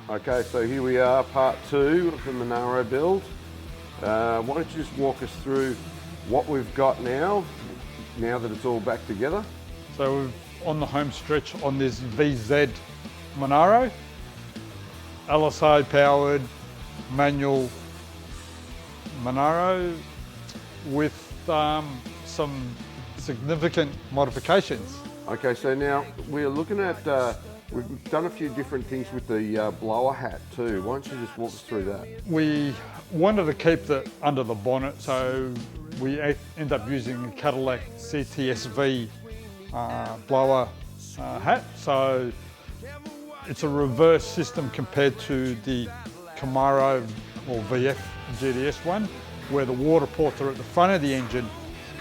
Okay, so here we are, part 2 of the Monaro build. Why don't you just walk us through what we've got now that it's all back together? So we're on the home stretch on this VZ Monaro, LSI powered manual Monaro with some significant modifications. Okay, so now we're looking at, we've done a few different things with the blower hat too. Why don't you just walk us through that? We wanted to keep it under the bonnet, so we end up using a Cadillac CTSV blower hat. So it's a reverse system compared to the Camaro or VF GTS one, where the water ports are at the front of the engine,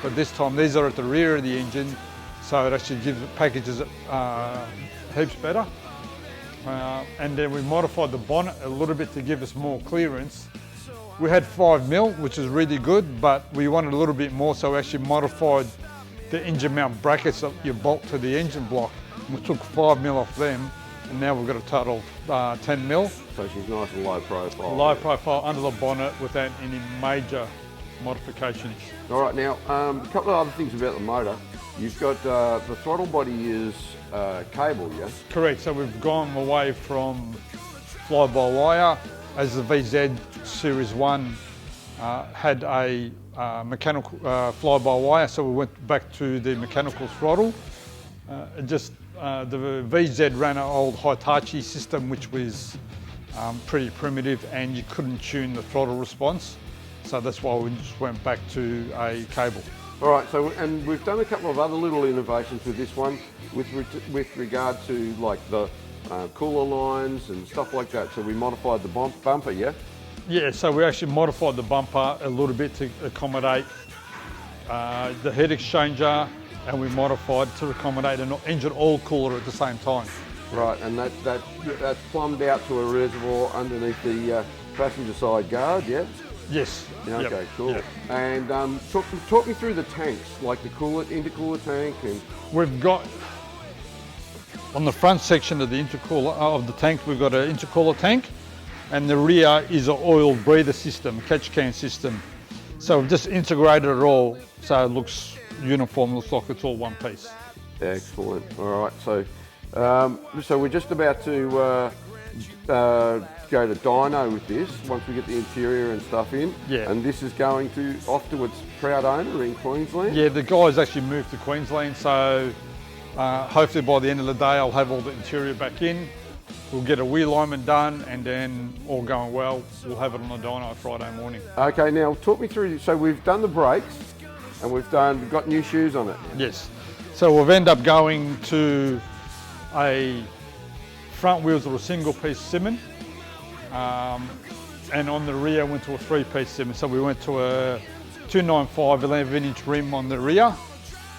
but this time these are at the rear of the engine, so it actually packages it heaps better. And then we modified the bonnet a little bit to give us more clearance. We had 5mm, which is really good, but we wanted a little bit more, so we actually modified the engine mount brackets that you bolt to the engine block. We took 5mm off them, and now we've got a total 10mm. So she's nice and low profile. Low profile under the bonnet without any major modifications. All right, now a couple of other things about the motor. You've got the throttle body is cable, yeah? Correct, so we've gone away from fly-by-wire, as the VZ Series 1 had a mechanical fly-by-wire, so we went back to the mechanical throttle. The VZ ran an old Hitachi system, which was pretty primitive, and you couldn't tune the throttle response. So that's why we just went back to a cable. All right, so and we've done a couple of other little innovations with this one, with regard to like the cooler lines and stuff like that. So we modified the bumper, yeah? Yeah, so we actually modified the bumper a little bit to accommodate the heat exchanger, and we modified to accommodate an engine oil cooler at the same time. Right, and that's plumbed out to a reservoir underneath the passenger side guard, yeah? Yes. Yeah, okay, yep. cool. Yep. And talk me through the tanks, like the intercooler tank. And we've got, on the front section of the intercooler of the tank, we've got an intercooler tank, and the rear is an oil breather system, catch can system. So we've just integrated it all so it looks uniform, looks like it's all one piece. Excellent. All right, so we're just about to go to dyno with this once we get the interior and stuff in. Yeah. And this is going off to its proud owner in Queensland. Yeah, the guys actually moved to Queensland, so hopefully by the end of the day I'll have all the interior back in. We'll get a wheel alignment done, and then all going well, we'll have it on the dyno Friday morning. Okay, now talk me through. So we've done the brakes, and we've got new shoes on it. Yes. So we've ended up going to a front wheels are a single piece Simmon, and on the rear went to a 3-piece Simmon. So we went to a 295 11-inch rim on the rear,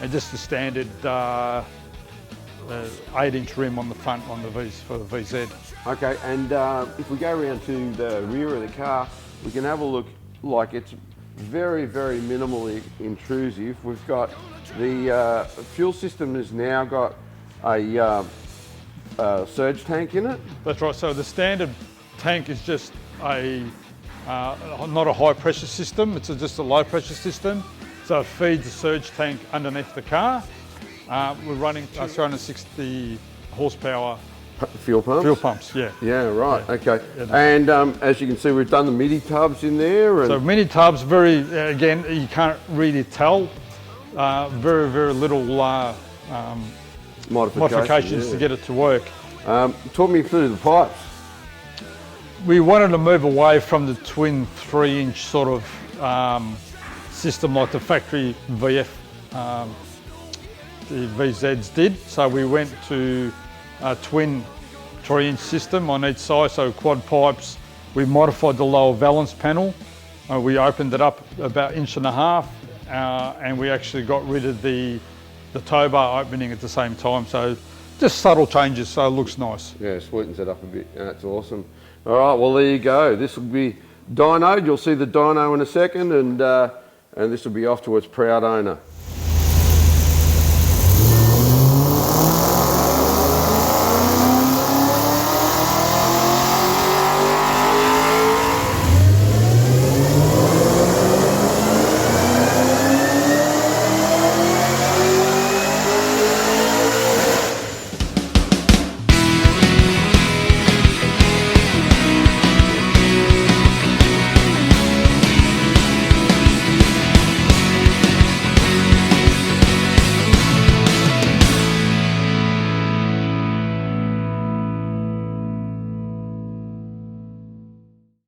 and just the standard 8-inch rim on the front on the for the VZ. Okay, and if we go around to the rear of the car, we can have a look. Like, it's very, very minimally intrusive. We've got the fuel system has now got a surge tank in it. That's right. So the standard tank is just not a high pressure system. It's just a low pressure system. So it feeds the surge tank underneath the car. We're running 360 horsepower fuel pumps. Fuel pumps, yeah. Yeah, right. Yeah. Okay. Yeah, no. And as you can see, we've done the midi tubs in there. And so midi tubs, again, you can't really tell. Very, very little modifications to get it to work. Talk me through the pipes. We wanted to move away from the twin 3-inch sort of system like the factory VF, the VZs did. So we went to a twin 3-inch system on each side, so quad pipes. We modified the lower valance panel. We opened it up about 1.5 inches, and we actually got rid of the tow bar opening at the same time. So just subtle changes, so it looks nice. Yeah, sweetens it up a bit. That's awesome. All right, well there you go. This will be dynoed. You'll see the dyno in a second, and this will be off to its proud owner.